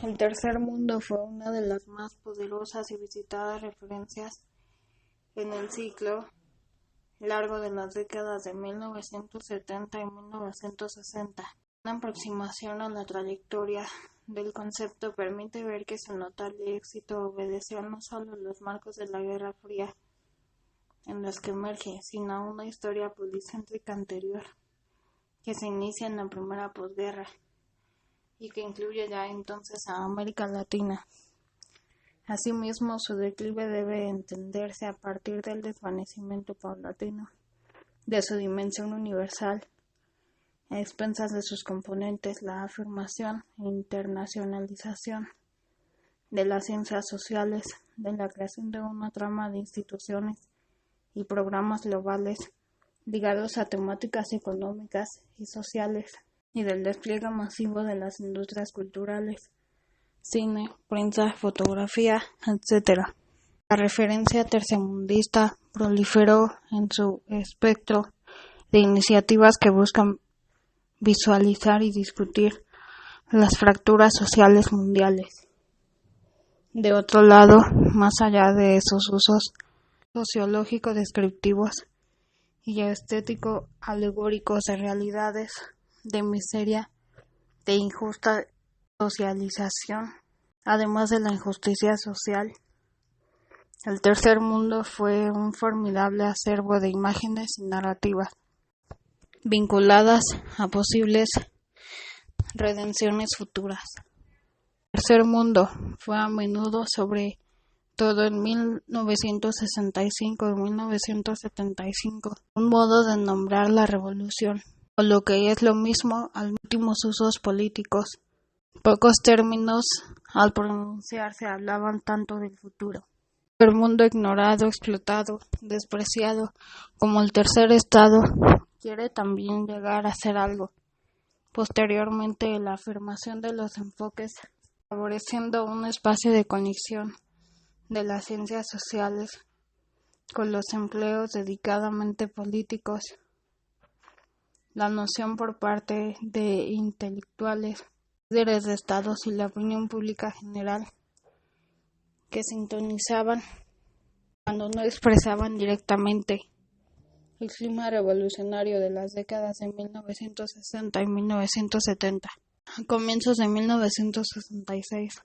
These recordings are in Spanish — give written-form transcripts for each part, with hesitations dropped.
El Tercer Mundo fue una de las más poderosas y visitadas referencias en el ciclo largo de las décadas de 1970 y 1960. Una aproximación a la trayectoria del concepto permite ver que su notable éxito obedeció no solo a los marcos de la Guerra Fría en los que emerge, sino a una historia policéntrica anterior, que se inicia en la primera posguerra y que incluye ya entonces a América Latina. Asimismo, su declive debe entenderse a partir del desvanecimiento paulatino de su dimensión universal, a expensas de sus componentes, la afirmación e internacionalización de las ciencias sociales, de la creación de una trama de instituciones y programas globales ligados a temáticas económicas y sociales, y del despliegue masivo de las industrias culturales, cine, prensa, fotografía, etc. La referencia tercermundista proliferó en su espectro de iniciativas que buscan visualizar y discutir las fracturas sociales mundiales. De otro lado, más allá de esos usos sociológico-descriptivos y estético-alegóricos de realidades de miseria, de injusta socialización, además de la injusticia social, el Tercer Mundo fue un formidable acervo de imágenes y narrativas vinculadas a posibles redenciones futuras. El Tercer Mundo fue a menudo, sobre todo en 1965 y 1975, un modo de nombrar la revolución, o lo que es lo mismo, a los últimos usos políticos. Pocos términos al pronunciarse hablaban tanto del futuro. El mundo ignorado, explotado, despreciado, como el tercer estado, quiere también llegar a hacer algo. Posteriormente, la afirmación de los enfoques, favoreciendo un espacio de conexión de las ciencias sociales con los empleos dedicadamente políticos, la noción por parte de intelectuales, líderes de estados y la opinión pública general, que sintonizaban cuando no expresaban directamente el clima revolucionario de las décadas de 1960 y 1970. A comienzos de 1966,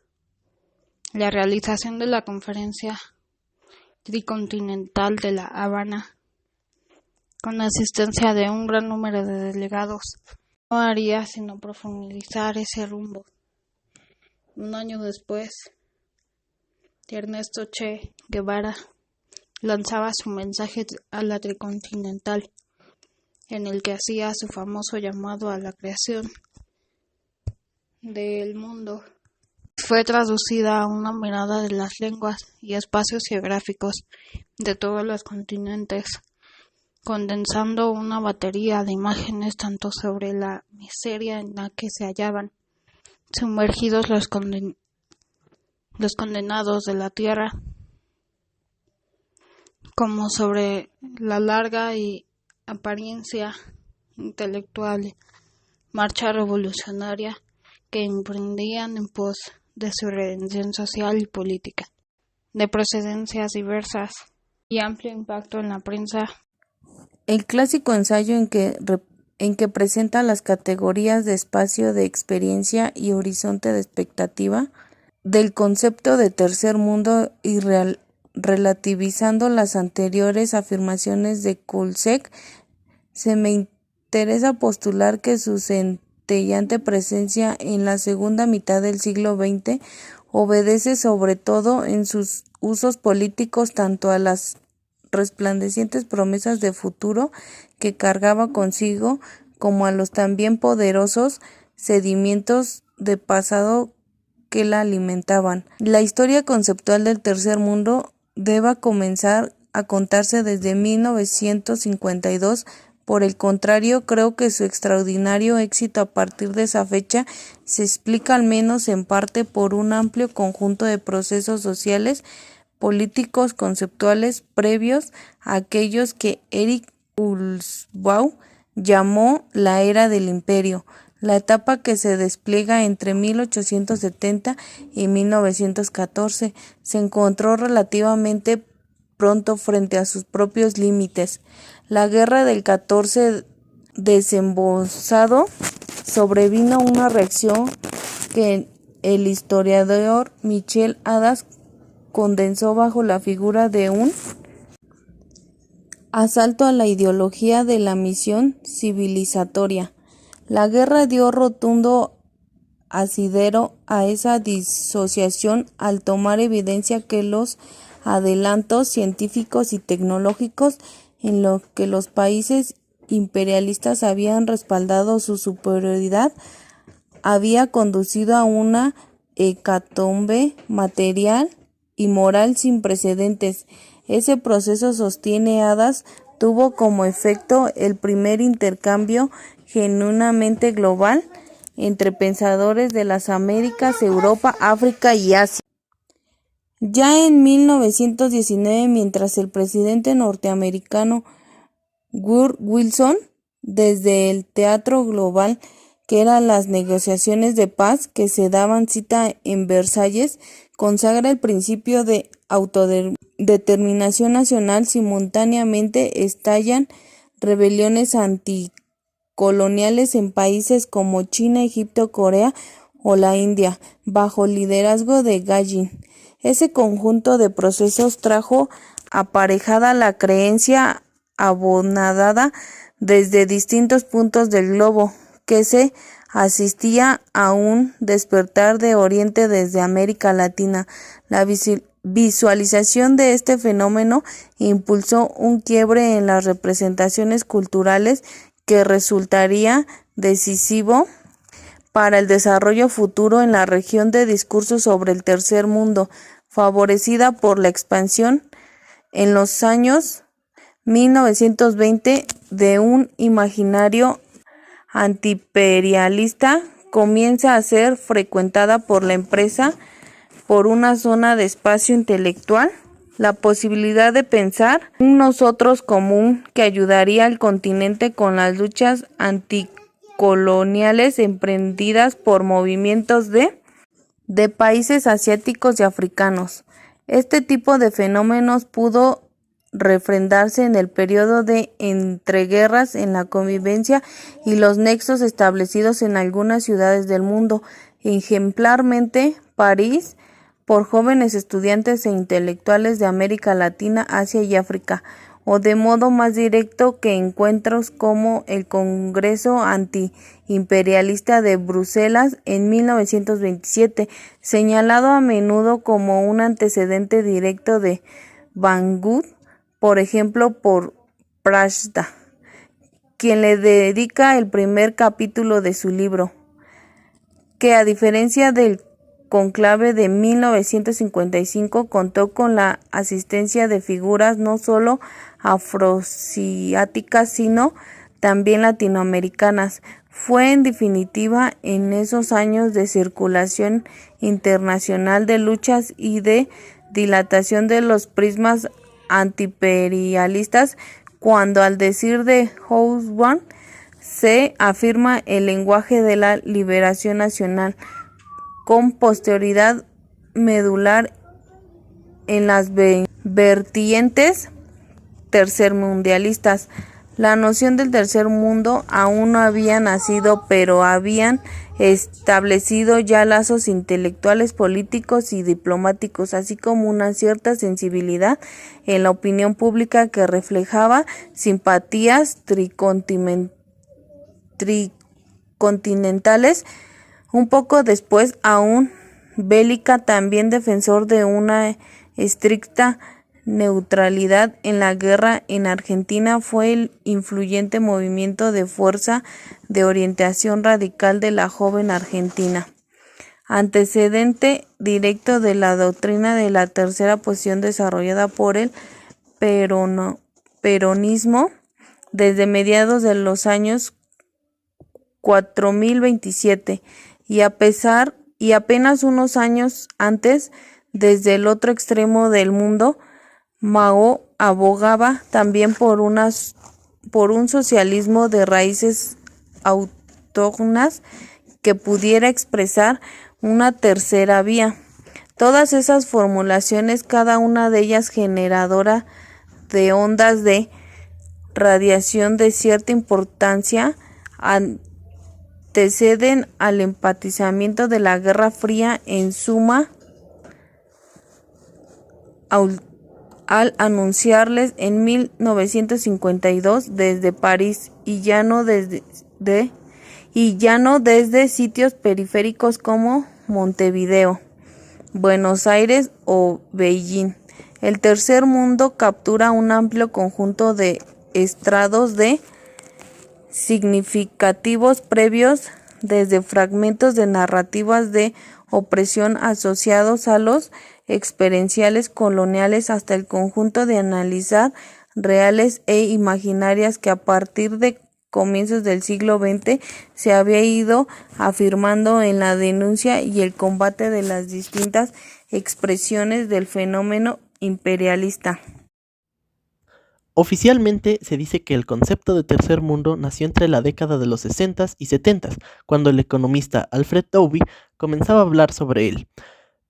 la realización de la Conferencia Tricontinental de La Habana, con asistencia de un gran número de delegados, no haría sino profundizar ese rumbo. Un año después, Ernesto Che Guevara lanzaba su mensaje a la Tricontinental, en el que hacía su famoso llamado a la creación del mundo. Fue traducida a una mirada de las lenguas y espacios geográficos de todos los continentes, condensando una batería de imágenes tanto sobre la miseria en la que se hallaban sumergidos los condenados de la tierra, como sobre la larga y apariencia intelectual marcha revolucionaria que emprendían en pos de su redención social y política, de procedencias diversas y amplio impacto en la prensa. El clásico ensayo en que presenta las categorías de espacio de experiencia y horizonte de expectativa del concepto de tercer mundo y relativizando las anteriores afirmaciones de Coulthard, se me interesa postular que su centellante presencia en la segunda mitad del siglo XX obedece sobre todo en sus usos políticos tanto a las resplandecientes promesas de futuro que cargaba consigo como a los también poderosos sedimentos de pasado que la alimentaban. La historia conceptual del Tercer Mundo debe comenzar a contarse desde 1952. Por el contrario, creo que su extraordinario éxito a partir de esa fecha se explica al menos en parte por un amplio conjunto de procesos sociales, políticos, conceptuales previos a aquellos que Eric Hobsbawm llamó la era del imperio, la etapa que se despliega entre 1870 y 1914 se encontró relativamente pronto frente a sus propios límites. La guerra del 14 desembosado sobrevino una reacción que el historiador Michel Hadas condensó bajo la figura de un asalto a la ideología de la misión civilizatoria. La guerra dio rotundo asidero a esa disociación al tomar evidencia que los adelantos científicos y tecnológicos en los que los países imperialistas habían respaldado su superioridad había conducido a una hecatombe material y moral sin precedentes. Ese proceso, sostiene Hadas, tuvo como efecto el primer intercambio genuinamente global entre pensadores de las Américas, Europa, África y Asia. Ya en 1919, mientras el presidente norteamericano Woodrow Wilson, desde el Teatro Global, que eran las negociaciones de paz que se daban cita en Versalles, consagra el principio de autodeterminación nacional, simultáneamente estallan rebeliones anticoloniales en países como China, Egipto, Corea o la India, bajo el liderazgo de Gandhi. Ese conjunto de procesos trajo aparejada la creencia abonada desde distintos puntos del globo, que se asistía a un despertar de Oriente desde América Latina. La visualización de este fenómeno impulsó un quiebre en las representaciones culturales que resultaría decisivo para el desarrollo futuro en la región de discursos sobre el tercer mundo, favorecida por la expansión en los años 1920 de un imaginario antiimperialista. Comienza a ser frecuentada por la empresa por una zona de espacio intelectual, la posibilidad de pensar un nosotros común que ayudaría al continente con las luchas anticoloniales emprendidas por movimientos de países asiáticos y africanos. Este tipo de fenómenos pudo refrendarse en el periodo de entreguerras en la convivencia y los nexos establecidos en algunas ciudades del mundo, ejemplarmente París, por jóvenes estudiantes e intelectuales de América Latina, Asia y África, o de modo más directo que encuentros como el Congreso Antiimperialista de Bruselas en 1927, señalado a menudo como un antecedente directo de Bangut, por ejemplo por Prajda, quien le dedica el primer capítulo de su libro, que a diferencia del conclave de 1955 contó con la asistencia de figuras no solo afroasiáticas sino también latinoamericanas. Fue en definitiva en esos años de circulación internacional de luchas y de dilatación de los prismas antiimperialistas cuando, al decir de Hobsbawm, se afirma el lenguaje de la liberación nacional con posterioridad medular en las vertientes tercermundistas. La noción del tercer mundo aún no había nacido, pero habían establecido ya lazos intelectuales, políticos y diplomáticos, así como una cierta sensibilidad en la opinión pública que reflejaba simpatías tricontinentales. Un poco después, aún bélica, también defensor de una estricta neutralidad en la guerra en Argentina, fue el influyente movimiento de fuerza de orientación radical de la joven Argentina, antecedente directo de la doctrina de la tercera posición desarrollada por el peronismo desde mediados de los años 4027 y apenas unos años antes, desde el otro extremo del mundo, Mao abogaba también por un socialismo de raíces autóctonas que pudiera expresar una tercera vía. Todas esas formulaciones, cada una de ellas generadora de ondas de radiación de cierta importancia, anteceden al empatizamiento de la Guerra Fría. En suma, al anunciarles en 1952 desde París y ya no desde sitios periféricos como Montevideo, Buenos Aires o Beijing. El tercer mundo captura un amplio conjunto de estrados de significativos previos, desde fragmentos de narrativas de opresión asociados a los experienciales coloniales hasta el conjunto de analizar reales e imaginarias que a partir de comienzos del siglo XX se había ido afirmando en la denuncia y el combate de las distintas expresiones del fenómeno imperialista. Oficialmente se dice que el concepto de tercer mundo nació entre la década de los 60s y 70s, cuando el economista Alfred Dowey comenzaba a hablar sobre él.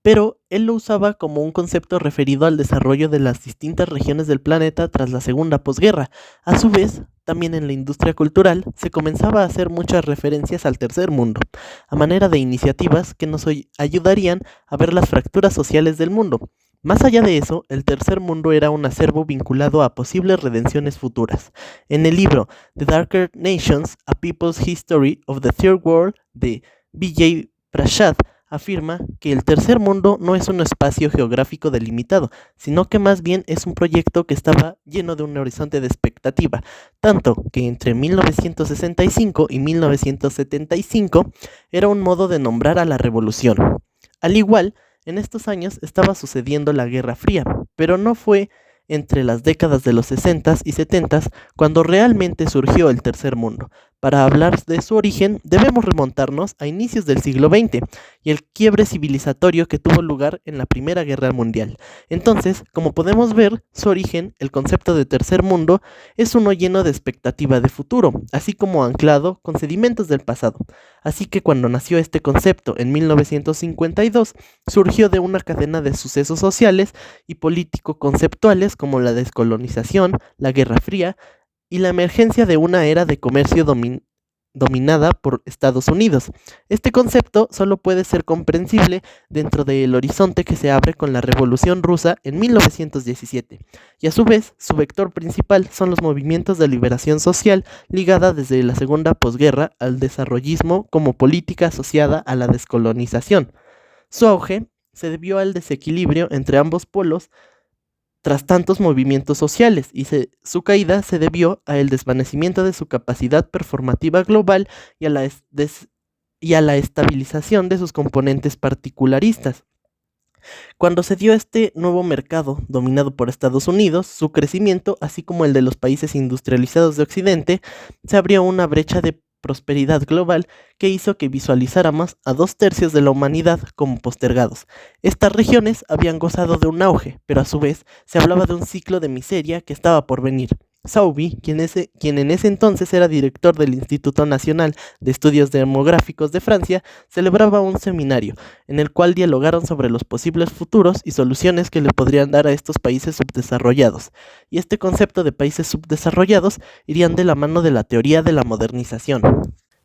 Pero él lo usaba como un concepto referido al desarrollo de las distintas regiones del planeta tras la segunda posguerra. A su vez, también en la industria cultural se comenzaba a hacer muchas referencias al tercer mundo, a manera de iniciativas que nos ayudarían a ver las fracturas sociales del mundo. Más allá de eso, el tercer mundo era un acervo vinculado a posibles redenciones futuras. En el libro The Darker Nations, A People's History of the Third World de Vijay Prashad, afirma que el tercer mundo no es un espacio geográfico delimitado, sino que más bien es un proyecto que estaba lleno de un horizonte de expectativa, tanto que entre 1965 y 1975 era un modo de nombrar a la revolución. Al igual, en estos años estaba sucediendo la Guerra Fría, pero no fue entre las décadas de los 60s y 70s cuando realmente surgió el tercer mundo. Para hablar de su origen, debemos remontarnos a inicios del siglo XX y el quiebre civilizatorio que tuvo lugar en la Primera Guerra Mundial. Entonces, como podemos ver, su origen, el concepto de tercer mundo, es uno lleno de expectativa de futuro, así como anclado con sedimentos del pasado. Así que cuando nació este concepto en 1952, surgió de una cadena de sucesos sociales y político-conceptuales como la descolonización, la Guerra Fría, y la emergencia de una era de comercio dominada por Estados Unidos. Este concepto solo puede ser comprensible dentro del horizonte que se abre con la Revolución Rusa en 1917, y a su vez su vector principal son los movimientos de liberación social ligada desde la segunda posguerra al desarrollismo como política asociada a la descolonización. Su auge se debió al desequilibrio entre ambos polos tras tantos movimientos sociales, y su caída se debió al desvanecimiento de su capacidad performativa global y a la estabilización de sus componentes particularistas. Cuando se dio este nuevo mercado dominado por Estados Unidos, su crecimiento, así como el de los países industrializados de Occidente, se abrió una brecha de prosperidad global que hizo que visualizáramos a 2/3 de la humanidad como postergados. Estas regiones habían gozado de un auge, pero a su vez se hablaba de un ciclo de miseria que estaba por venir. Sauby, quien en ese entonces era director del Instituto Nacional de Estudios Demográficos de Francia, celebraba un seminario en el cual dialogaron sobre los posibles futuros y soluciones que le podrían dar a estos países subdesarrollados. Y este concepto de países subdesarrollados irían de la mano de la teoría de la modernización.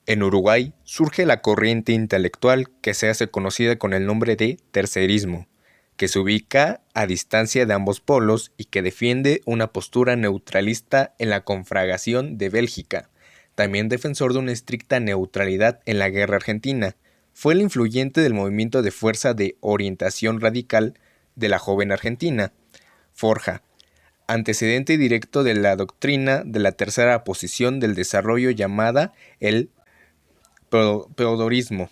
En Uruguay surge la corriente intelectual que se hace conocida con el nombre de tercerismo, que se ubica a distancia de ambos polos y que defiende una postura neutralista en la conflagración de Bélgica. También defensor de una estricta neutralidad en la guerra argentina. Fue el influyente del movimiento de fuerza de orientación radical de la joven Argentina, Forja, antecedente directo de la doctrina de la tercera posición del desarrollo llamada el peodorismo,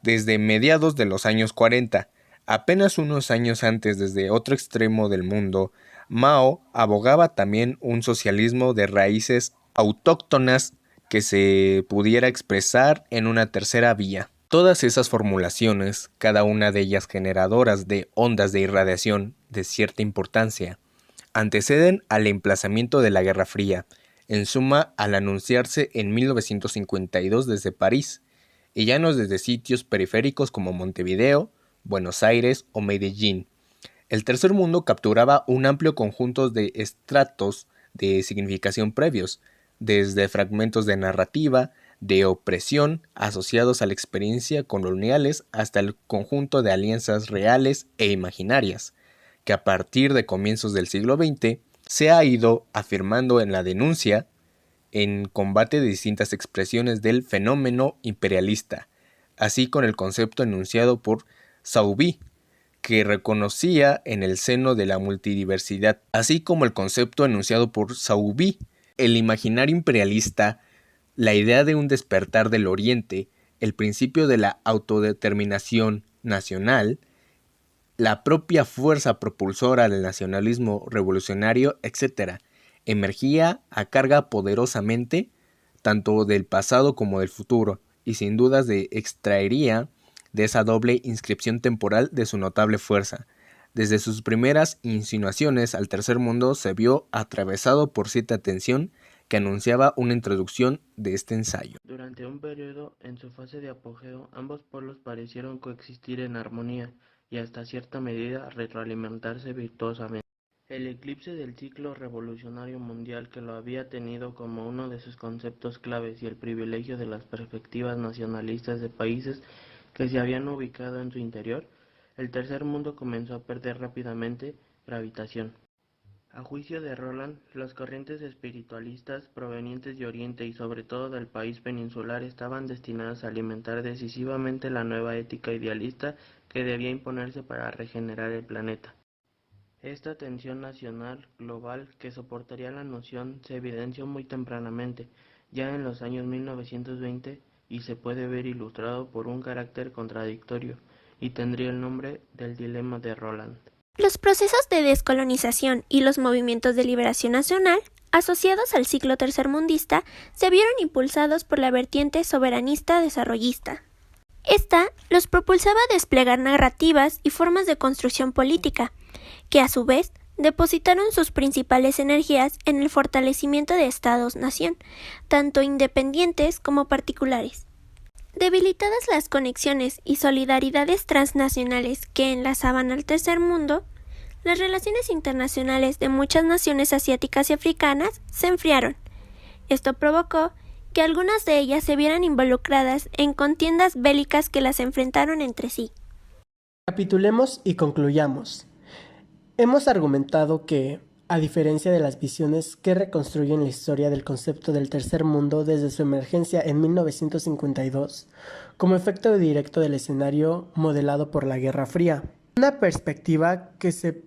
desde mediados de los años 40. Apenas unos años antes, desde otro extremo del mundo, Mao abogaba también un socialismo de raíces autóctonas que se pudiera expresar en una tercera vía. Todas esas formulaciones, cada una de ellas generadoras de ondas de irradiación de cierta importancia, anteceden al emplazamiento de la Guerra Fría. en suma al anunciarse en 1952 desde París, y ya no desde sitios periféricos como Montevideo, Buenos Aires o Medellín. El tercer mundo capturaba un amplio conjunto de estratos de significación previos, desde fragmentos de narrativa, de opresión asociados a la experiencia coloniales hasta el conjunto de alianzas reales e imaginarias, que a partir de comienzos del siglo XX se ha ido afirmando en la denuncia, en combate de distintas expresiones del fenómeno imperialista, así con el concepto enunciado por Sauby, que reconocía en el seno de la multidiversidad, así como el concepto enunciado por Sauby, el imaginario imperialista, la idea de un despertar del Oriente, el principio de la autodeterminación nacional, la propia fuerza propulsora del nacionalismo revolucionario, etc., emergía a carga poderosamente tanto del pasado como del futuro, y sin dudas extraería de esa doble inscripción temporal de su notable fuerza. Desde sus primeras insinuaciones al tercer mundo se vio atravesado por cierta tensión que anunciaba una introducción de este ensayo. Durante un periodo, en su fase de apogeo, ambos polos parecieron coexistir en armonía y hasta cierta medida retroalimentarse virtuosamente. El eclipse del ciclo revolucionario mundial, que lo había tenido como uno de sus conceptos claves, y el privilegio de las perspectivas nacionalistas de países que se habían ubicado en su interior, el tercer mundo comenzó a perder rápidamente gravitación. A juicio de Roland, las corrientes espiritualistas provenientes de Oriente y sobre todo del país peninsular estaban destinadas a alimentar decisivamente la nueva ética idealista que debía imponerse para regenerar el planeta. Esta tensión nacional global que soportaría la noción se evidenció muy tempranamente, ya en los años 1920, y se puede ver ilustrado por un carácter contradictorio, y tendría el nombre del dilema de Roland. Los procesos de descolonización y los movimientos de liberación nacional, asociados al ciclo tercermundista, se vieron impulsados por la vertiente soberanista desarrollista. Esta los propulsaba a desplegar narrativas y formas de construcción política, que a su vez depositaron sus principales energías en el fortalecimiento de Estados-nación, tanto independientes como particulares. Debilitadas las conexiones y solidaridades transnacionales que enlazaban al tercer mundo, las relaciones internacionales de muchas naciones asiáticas y africanas se enfriaron. Esto provocó que algunas de ellas se vieran involucradas en contiendas bélicas que las enfrentaron entre sí. Capitulemos y concluyamos. Hemos argumentado que, a diferencia de las visiones que reconstruyen la historia del concepto del tercer mundo desde su emergencia en 1952, como efecto directo del escenario modelado por la Guerra Fría, una perspectiva que se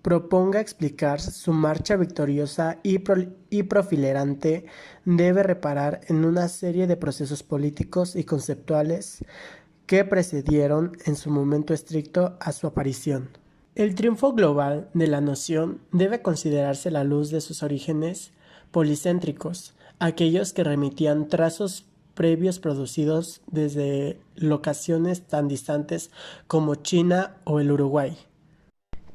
proponga explicar su marcha victoriosa y profilerante debe reparar en una serie de procesos políticos y conceptuales que precedieron en su momento estricto a su aparición. El triunfo global de la noción debe considerarse a la luz de sus orígenes policéntricos, aquellos que remitían trazos previos producidos desde locaciones tan distantes como China o el Uruguay,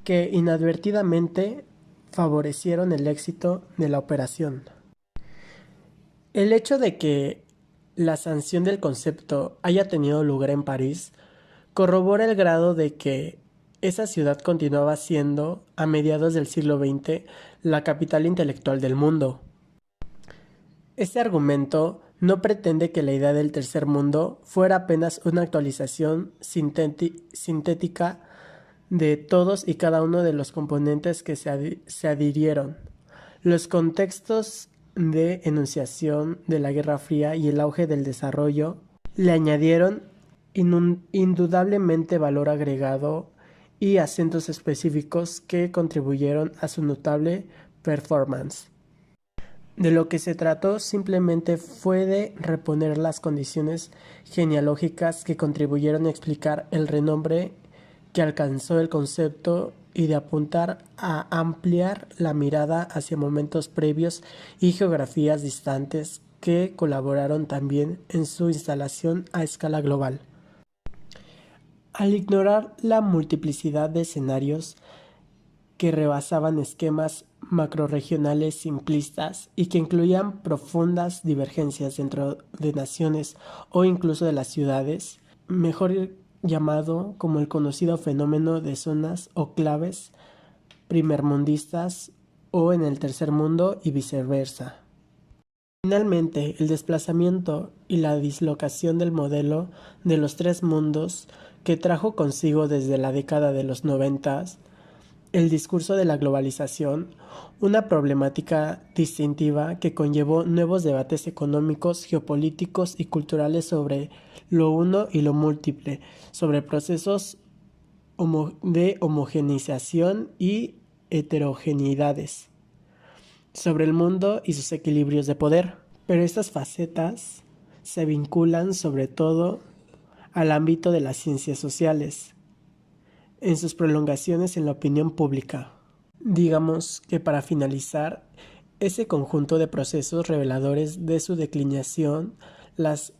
que inadvertidamente favorecieron el éxito de la operación. El hecho de que la sanción del concepto haya tenido lugar en París corrobora el grado de que esa ciudad continuaba siendo, a mediados del siglo XX, la capital intelectual del mundo. Este argumento no pretende que la idea del tercer mundo fuera apenas una actualización sintética de todos y cada uno de los componentes que se adhirieron. Los contextos de enunciación de la Guerra Fría y el auge del desarrollo le añadieron indudablemente valor agregado y acentos específicos que contribuyeron a su notable performance. De lo que se trató simplemente fue de reponer las condiciones genealógicas que contribuyeron a explicar el renombre que alcanzó el concepto y de apuntar a ampliar la mirada hacia momentos previos y geografías distantes que colaboraron también en su instalación a escala global. Al ignorar la multiplicidad de escenarios que rebasaban esquemas macrorregionales simplistas y que incluían profundas divergencias dentro de naciones o incluso de las ciudades, mejor llamado como el conocido fenómeno de zonas o claves primermundistas o en el tercer mundo y viceversa. Finalmente, el desplazamiento y la dislocación del modelo de los tres mundos que trajo consigo desde la década de los 90 el discurso de la globalización, una problemática distintiva que conllevó nuevos debates económicos, geopolíticos y culturales sobre lo uno y lo múltiple, sobre procesos de homogeneización y heterogeneidades, sobre el mundo y sus equilibrios de poder. Pero estas facetas se vinculan sobre todo al ámbito de las ciencias sociales, en sus prolongaciones en la opinión pública. Digamos que para finalizar, ese conjunto de procesos reveladores de su declinación, las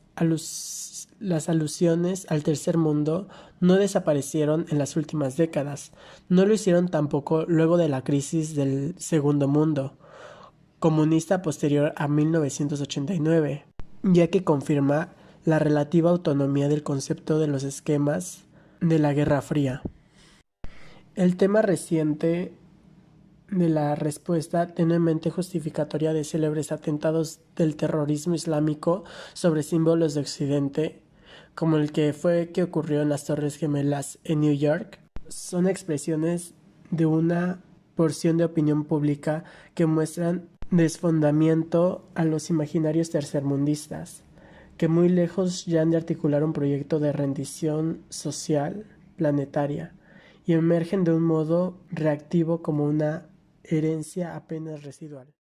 alusiones al tercer mundo no desaparecieron en las últimas décadas, no lo hicieron tampoco luego de la crisis del Segundo Mundo comunista posterior a 1989, ya que confirma la relativa autonomía del concepto de los esquemas de la Guerra Fría. El tema reciente de la respuesta tenuemente justificatoria de célebres atentados del terrorismo islámico sobre símbolos de Occidente, como el que ocurrió en las Torres Gemelas en New York, son expresiones de una porción de opinión pública que muestran desfondamiento a los imaginarios tercermundistas, que muy lejos ya han de articular un proyecto de rendición social planetaria, y emergen de un modo reactivo como una herencia apenas residual.